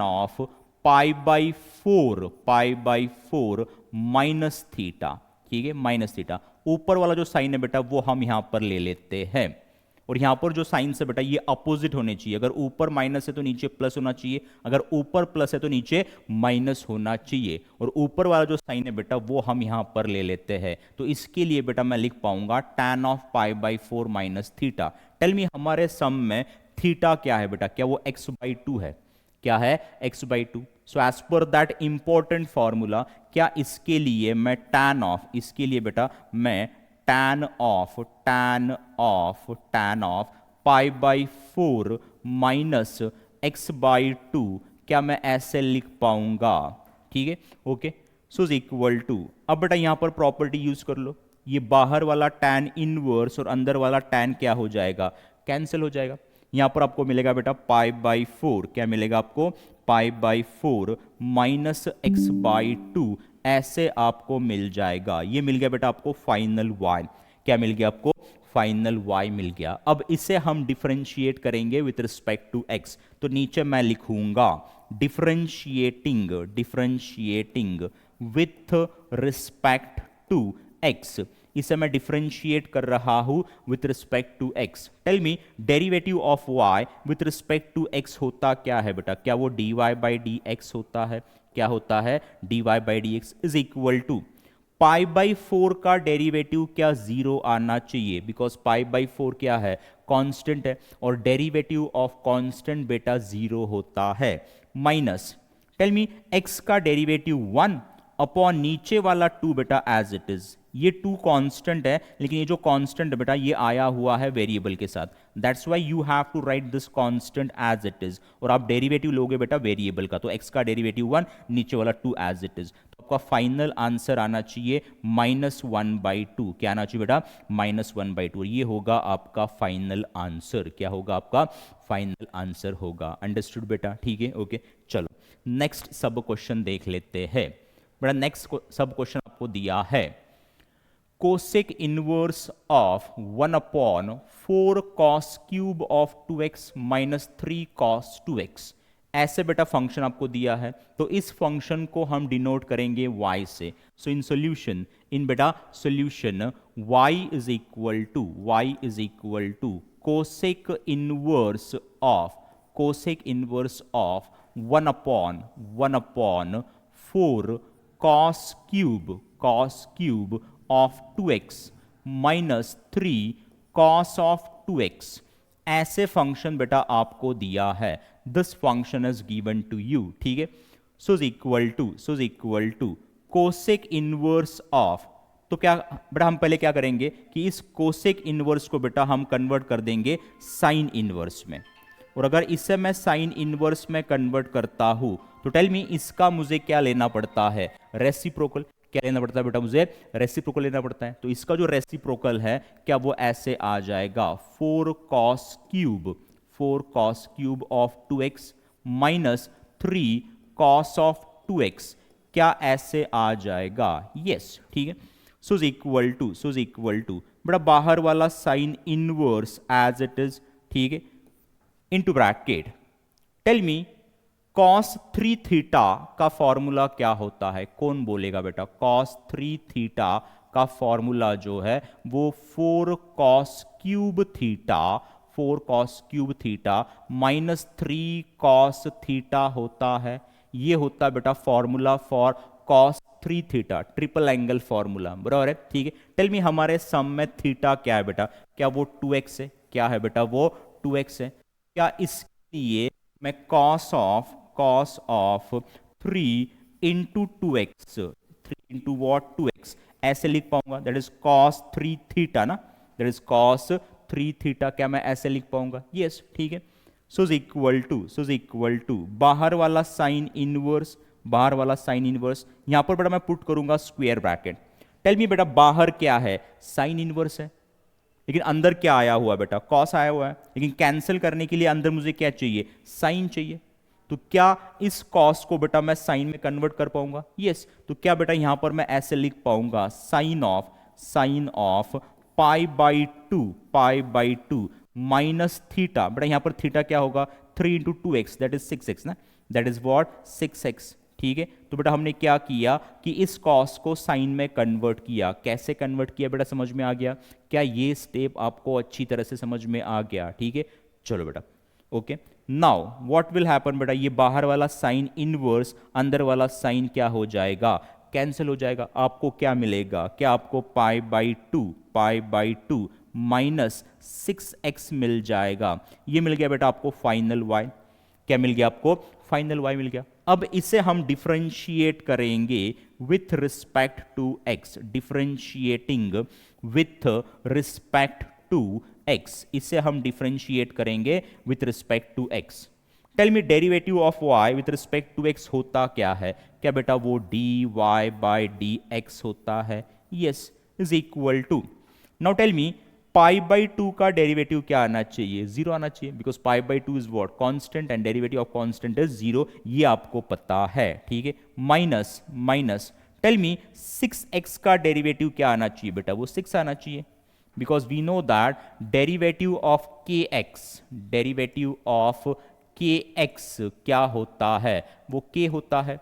of pi by four minus theta, ठीक है, माइनस थीटा। ऊपर वाला जो साइन है बेटा वो हम यहां पर ले लेते हैं, और यहां पर जो साइन है बेटा ये अपोजिट होने चाहिए। अगर ऊपर माइनस है तो नीचे प्लस होना चाहिए, अगर ऊपर प्लस है तो नीचे माइनस होना चाहिए। और ऊपर वाला जो साइन है बेटा वो हम यहां पर ले लेते हैं। तो इसके लिए बेटा मैं लिख पाऊंगा tan of pi by four minus theta. Tell me, हमारे सम में थीटा क्या है बेटा? क्या वो x बाई टू है? क्या है? x by two. So as per that important formula, क्या इसके लिए मैं tan ऑफ, इसके लिए बेटा मैं tan of pi by four minus x by two, क्या मैं ऐसे लिख पाऊंगा? ठीक है, okay. So is equal to, अब बेटा यहां पर प्रॉपर्टी यूज कर लो, ये बाहर वाला tan इनवर्स और अंदर वाला tan क्या हो जाएगा? कैंसिल हो जाएगा। यहां पर आपको मिलेगा बेटा पाई बाई फोर, क्या मिलेगा आपको? पाई by four minus x by two, ऐसे आपको मिल जाएगा। ये मिल गया बेटा आपको फाइनल y। क्या मिल गया आपको? फाइनल y मिल गया। अब इसे हम डिफरेंशिएट करेंगे विथ रिस्पेक्ट टू x, तो नीचे मैं लिखूंगा differentiating with respect to x। इसे मैं डिफरेंशिएट कर रहा हूं with respect to x। Tell me, derivative of y with respect to x होता क्या है बेटा? क्या वो dy बाई डी एक्स होता है? क्या होता है? dy by d x is equal to pi by four का डेरिवेटिव क्या जीरो आना चाहिए, बिकॉज पाई बाई फोर क्या है? कांस्टेंट है, और डेरिवेटिव ऑफ कांस्टेंट बेटा जीरो होता है। माइनस, टेल मी, x का डेरिवेटिव वन अपॉन नीचे वाला टू बेटा एज इट इज। ये टू कांस्टेंट है, लेकिन ये जो कांस्टेंट है बेटा ये आया हुआ है वेरिएबल के साथ, that's why you have to write this constant as it is. और आप डेरिवेटिव लोगे बेटा वेरिएबल का, तो x का डेरिवेटिव वन, नीचे वाला टू एज इट इज। तो आपका फाइनल आंसर आना चाहिए माइनस वन बाई टू। क्या आना चाहिए बेटा? Minus one by two. ये होगा आपका फाइनल आंसर। क्या होगा आपका? फाइनल आंसर होगा। अंडरस्टूड बेटा? ठीक है, ओके। चलो नेक्स्ट सब क्वेश्चन देख लेते हैं बेटा। नेक्स्ट सब क्वेश्चन आपको दिया है cosec inverse of 1 upon 4 cos cube of 2x minus 3 cos 2x। ऐसे बेटा फंक्शन आपको दिया है, तो इस फंक्शन को हम डिनोट करेंगे y से। सो इन सोल्यूशन, इन बेटा solution y is equal to cosec inverse of 1 upon 4 cos cube of 2x minus 3 cos of 2x। ऐसे फंक्शन बेटा आपको दिया है, this function is given to you, ठीक है। So is equal to cosec inverse of, तो क्या बेटा हम पहले क्या करेंगे कि इस कोसेक इनवर्स को बेटा हम कन्वर्ट कर देंगे साइन इनवर्स में। और अगर इसे मैं साइन इनवर्स में कन्वर्ट करता हूं तो टेल मी, इसका मुझे क्या लेना पड़ता है? रेसिप्रोकल। क्या लेना पड़ता है बेटा? मुझे रेसिप्रोकल लेना पड़ता है। तो इसका जो रेसिप्रोकल है क्या वो ऐसे आ जाएगा 4 cos cube of 2x minus 3 cos of 2x। क्या ऐसे आ जाएगा? यस, ठीक है। सो इज इक्वल टू बेटा बाहर वाला sine inverse as it is, ठीक है, into bracket. Tell me, cos 3 theta का फॉर्मूला क्या होता है? कौन बोलेगा बेटा? cos 3 थीटा का फॉर्मूला जो है वो 4 cos cube theta minus 3 cos theta होता है। ये होता है बेटा formula for cos 3 theta, triple angle formula, बराबर है, ठीक है। टेल मी, हमारे सम में थीटा क्या है बेटा? क्या वो 2x है? क्या है बेटा? वो 2x है, क्या इसके लिए मैं cos of 3 into 2x, 3 into what 2x ऐसे लिख पाऊंगा? दैट इज cos 3 थीटा ना, दैट इज cos 3 थीटा, क्या मैं ऐसे लिख पाऊंगा? यस, ठीक है। सो इज इक्वल टू बाहर वाला साइन इनवर्स, बाहर वाला साइन इनवर्स, यहां पर बेटा मैं पुट करूंगा स्क्वायर ब्रैकेट। टेल मी बेटा बाहर क्या है? साइन इनवर्स है, लेकिन अंदर क्या आया हुआ है बेटा? कॉस आया हुआ है, लेकिन कैंसिल करने के लिए अंदर मुझे क्या चाहिए? साइन चाहिए। तो क्या इस कॉस को बेटा मैं साइन में कन्वर्ट कर पाऊंगा? यस। तो क्या बेटा यहां पर मैं ऐसे लिख पाऊंगा sine of pi by two minus theta. बेटा यहां पर थीटा क्या होगा? 3 into 2x that is 6x ना, दैट इज वॉट 6x। ठीक है, तो बेटा हमने क्या किया कि इस कॉस को साइन में कन्वर्ट किया। कैसे कन्वर्ट किया बेटा समझ में आ गया? क्या ये स्टेप आपको अच्छी तरह से समझ में आ गया? ठीक है, चलो बेटा okay. Now what will happen बेटा, ये बाहर वाला साइन इनवर्स अंदर वाला साइन क्या हो जाएगा? कैंसिल हो जाएगा। आपको क्या मिलेगा? क्या आपको पाई बाई टू माइनस 6x मिल जाएगा। ये मिल गया बेटा आपको फाइनल y। क्या मिल गया आपको? फाइनल y मिल गया। अब इसे हम डिफरेंशिएट करेंगे with respect to x, differentiating with respect to x, इसे हम डिफरेंशिएट करेंगे with respect to x। Tell me derivative of y with respect to x होता क्या है? क्या बेटा वो dy बाय dx होता है? Yes, is equal to, now tell me pi by two का डेरिवेटिव क्या आना चाहिए? जीरो आना चाहिए, because pi by two is what? Constant, and derivative of constant is zero, ये आपको पता है। ठीक है, माइनस टेल मी 6x का डेरिवेटिव क्या आना चाहिए बेटा? वो 6 आना चाहिए, because we know that derivative of kx क्या होता है? वो k होता है।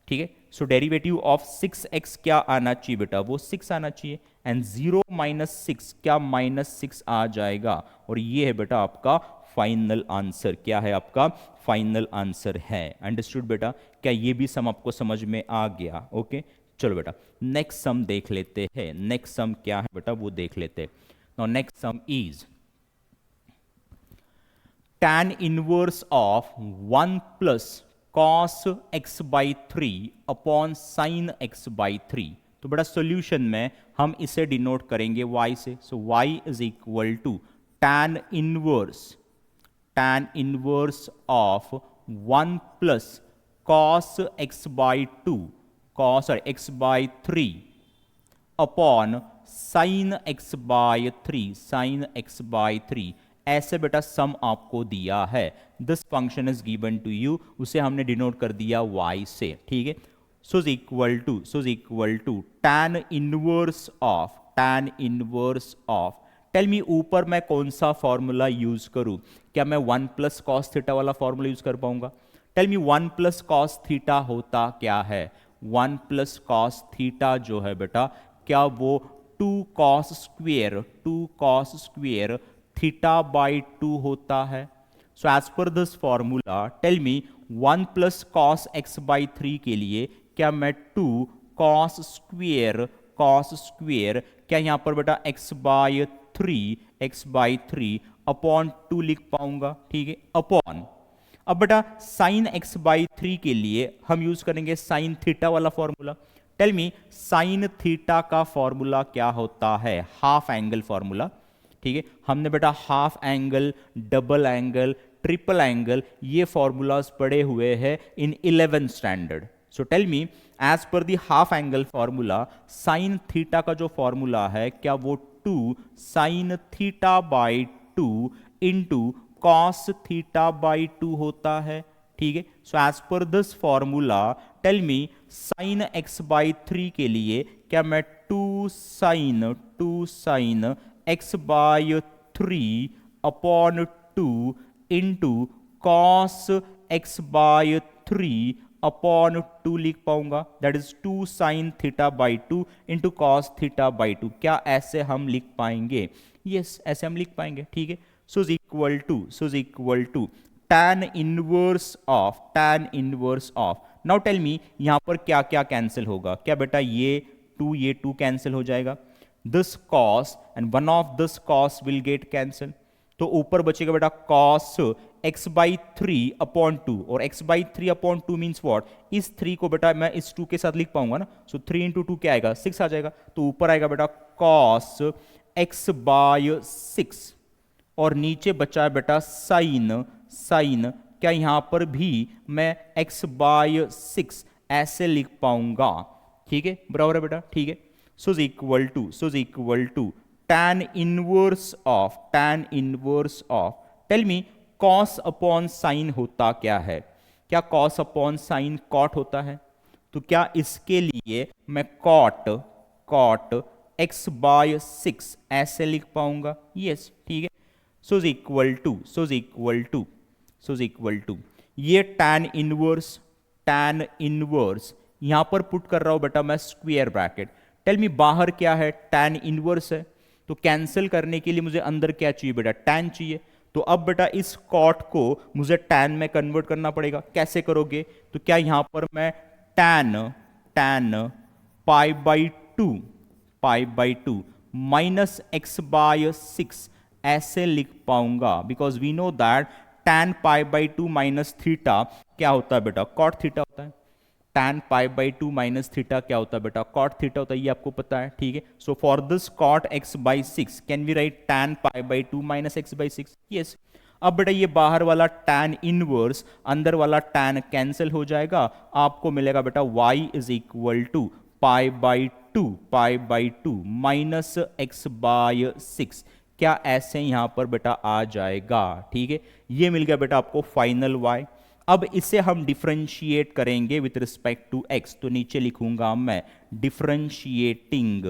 ठीक है, सो डेरिवेटिव ऑफ 6x क्या आना चाहिए बेटा? वो 6 आना चाहिए, एंड 0 माइनस 6 क्या -6 आ जाएगा, और ये है बेटा आपका फाइनल आंसर। क्या है आपका फाइनल आंसर है? अंडरस्टूड बेटा? क्या ये भी सम आपको समझ में आ गया? ओके, चलो बेटा नेक्स्ट सम देख लेते हैं। नेक्स्ट सम क्या है बेटा वो देख लेते हैं। Now next sum is tan inverse of 1 plus cos x by 3 upon sin x by 3। तो बेटा सॉल्यूशन में हम इसे डिनोट करेंगे y से। So y is equal to tan inverse of 1 plus cos x by 2 x by 3 upon sin x by 3। ऐसे बेटा sum आपको दिया है, this function is given to you, उसे हमने डिनोट कर दिया y से। ठीक है, so is equal to tan inverse of tell me ऊपर मैं कौन सा फॉर्मूला यूज करूं? क्या मैं 1 प्लस कॉस थीटा वाला फॉर्मूला यूज कर पाऊंगा? Tell me 1 plus cos theta होता क्या है? 1 प्लस कॉस थीटा जो है बेटा, क्या वो 2 कॉस स्क्वेयर थीटा बाई 2 होता है? सो एज पर this formula tell me 1 plus cos x by 3 के लिए क्या मैं 2 कॉस स्क्वेयर क्या यहां पर बेटा x बाई 3 अपॉन 2 लिख पाऊंगा? ठीक है, अपॉन, अब बेटा साइन x बाई 3 के लिए हम यूज करेंगे साइन थीटा वाला formula. Tell me sine theta का फॉर्मूला क्या होता है? Half angle formula. ठीक है, हमने बेटा half angle, double angle, triple angle ये फॉर्मूलाज पढ़े हुए हैं in 11th standard. So tell me as पर the half angle formula sine theta का जो फॉर्मूला है क्या वो 2 sine theta by 2 into cos theta by 2 होता है? ठीक है, सो एज पर this formula tell me sine x by 3 के लिए क्या मैं 2 sine x by 3 upon 2 into cos x by 3 upon 2 लिख पाऊंगा? That is 2 sine theta by 2 into cos theta by 2। क्या ऐसे हम लिख पाएंगे? यस, ऐसे हम लिख पाएंगे। ठीक है, so is equal to tan inverse of. Now tell me यहां पर क्या क्या कैंसिल होगा? क्या बेटा ये 2 कैंसिल हो जाएगा, this cos and one of this cos will get cancel, तो ऊपर बचेगा बेटा कॉस x बाई 3/2 और x बाई 3/2 मीन्स व्हाट, इस 3 को बेटा मैं इस 2 के साथ लिख पाऊंगा ना, सो 3 इंटू 2 क्या आएगा 6 आ जाएगा, तो ऊपर आएगा बेटा कॉस x बाय 6 और नीचे बचा है बेटा साइन, साइन क्या यहां पर भी मैं x बाय 6 ऐसे लिख पाऊंगा, ठीक है बराबर है बेटा, ठीक है। So is equal to tan inverse of tell me cos upon sine होता क्या है, क्या cos अपॉन साइन cot होता है, तो क्या इसके लिए मैं cot x बाय 6 ऐसे लिख पाऊंगा, यस ठीक है। सो इज इक्वल टू ये tan इनवर्स यहां पर पुट कर रहा हूं बेटा मैं स्क्वायर ब्रैकेट, टेल मी बाहर क्या है tan इनवर्स है, तो कैंसिल करने के लिए मुझे अंदर क्या चाहिए बेटा tan चाहिए, तो अब बेटा इस कॉट को मुझे tan में कन्वर्ट करना पड़ेगा, कैसे करोगे, तो क्या यहां पर मैं tan pi by two minus x by 6 ऐसे लिख पाऊंगा, because we know that tan pi by two minus theta क्या होता है बेटा cot थीटा होता है, tan pi by two minus theta क्या होता है बेटा cot थीटा होता है, ये आपको पता है, ठीक है। So for this cot x by 6 can we write tan pi by two minus x by 6, yes. अब बेटा ये बाहर वाला tan इनवर्स अंदर वाला tan कैंसिल हो जाएगा, आपको मिलेगा बेटा y is equal to pi by two minus x by 6, क्या ऐसे यहां पर बेटा आ जाएगा, ठीक है। ये मिल गया बेटा आपको फाइनल y। अब इसे हम डिफरेंशिएट करेंगे विथ रिस्पेक्ट टू x, तो नीचे लिखूंगा मैं differentiating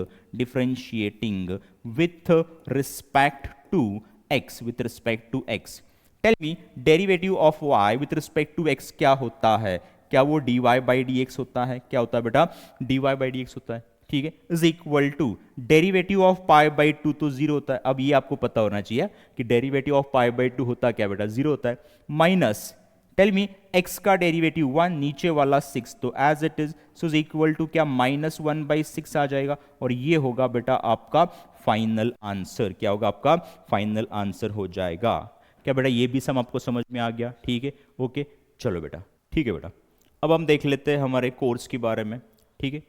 with respect to x, tell me derivative of y with respect to x क्या होता है, क्या वो dy बाई dx होता है, क्या होता है बेटा dy बाई dx होता है, ठीक है। Is equal to derivative of pi by two तो जीरो होता है, अब ये आपको पता होना चाहिए कि derivative of pi by two होता क्या बेटा जीरो होता है, माइनस टेल मी x का डेरिवेटिव 1 नीचे वाला 6, तो as it is so is equal to क्या -1/6 आ जाएगा, और ये होगा बेटा आपका फाइनल आंसर, क्या होगा आपका फाइनल आंसर हो जाएगा। क्या बेटा ये भी सम आपको समझ में आ गया, ठीक है ओके चलो बेटा, ठीक है बेटा। अब हम देख लेते हैं हमारे कोर्स के बारे में, ठीक है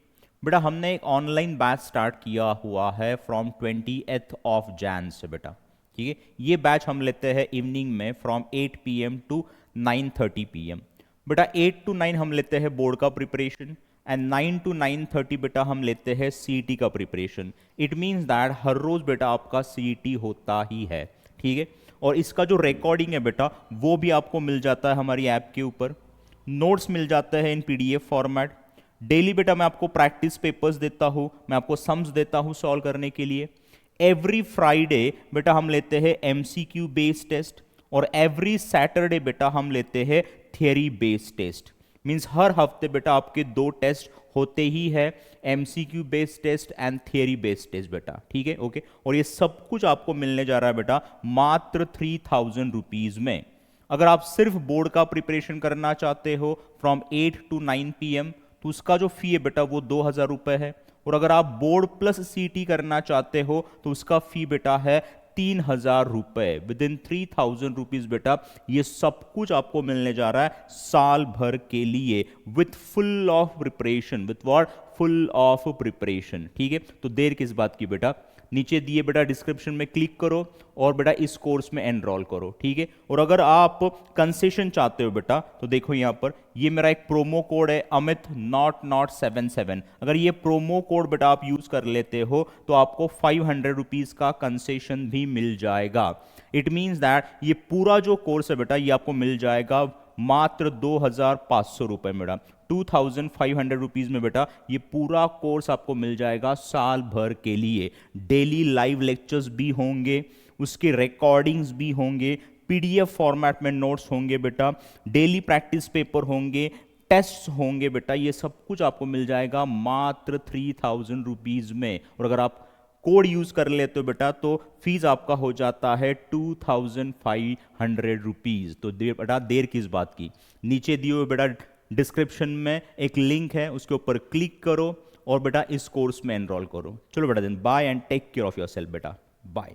बेटा। हमने एक ऑनलाइन बैच स्टार्ट किया हुआ है फ्रॉम 20th ऑफ जैन से बेटा, ठीक है। ये बैच हम लेते हैं इवनिंग में फ्रॉम 8 PM टू 9:30 PM बेटा। 8 to 9 हम लेते हैं बोर्ड का प्रिपरेशन एंड 9 to 9:30 बेटा हम लेते हैं सीईटी का प्रिपरेशन। इट मीन्स दैट हर रोज बेटा आपका सीईटी होता ही है, ठीक है। और इसका जो रिकॉर्डिंग है बेटा वो भी आपको मिल जाता है हमारी ऐप के ऊपर, नोट्स मिल जाते हैं इन PDF फॉर्मेट। डेली बेटा मैं आपको प्रैक्टिस पेपर्स देता हूँ, मैं आपको सम्स देता हूँ सॉल्व करने के लिए। एवरी फ्राइडे बेटा हम लेते हैं MCQ बेस्ड टेस्ट, और एवरी सैटरडे बेटा हम लेते हैं थियरी बेस्ड टेस्ट। मींस हर हफ्ते बेटा आपके 2 टेस्ट होते ही है, MCQ based test and theory based test बेटा, ठीक है ओके। और ये सब कुछ आपको मिलने जा रहा है बेटा मात्र 3000 रुपीज में। अगर आप सिर्फ बोर्ड का प्रिपरेशन करना चाहते हो फ्रॉम 8 to 9 PM तो उसका जो फी है बेटा वो 2000 रुपए है, और अगर आप बोर्ड प्लस सीटी करना चाहते हो तो उसका फी बेटा है 3000 रुपए। विद इन 3000 रुपीज बेटा ये सब कुछ आपको मिलने जा रहा है साल भर के लिए with full of preparation, with what full of preparation, ठीक है। तो देर किस बात की बेटा, नीचे दिए बेटा डिस्क्रिप्शन में क्लिक करो और बेटा इस कोर्स में एनरोल करो, ठीक है। और अगर आप कंसेशन चाहते हो बेटा तो देखो यहाँ पर ये मेरा एक प्रोमो कोड है अमित नॉट 77। अगर ये प्रोमो कोड बेटा आप यूज कर लेते हो तो आपको 500 रुपीज का कंसेशन भी मिल जाएगा। इट मीन्स दैट ये पूरा जो कोर्स है बेटा ये आपको मिल जाएगा मात्र 2500 रुपए में बेटा, 2500 रुपीज में बेटा ये पूरा कोर्स आपको मिल जाएगा साल भर के लिए। डेली लाइव लेक्चर्स भी होंगे, उसके रिकॉर्डिंग्स भी होंगे, PDF फॉर्मेट में नोट्स होंगे बेटा, डेली प्रैक्टिस पेपर होंगे, टेस्ट होंगे बेटा, ये सब कुछ आपको मिल जाएगा मात्र 3000 रुपीज में। और अगर आप कोड यूज कर लेते हो बेटा तो फीस आपका हो जाता है 2500 रुपीज। तो बेटा देर किस बात की, नीचे दिए हुए बेटा डिस्क्रिप्शन में एक लिंक है उसके ऊपर क्लिक करो और बेटा इस कोर्स में एनरोल करो। चलो बेटा then bye and take care of yourself बेटा, बाय।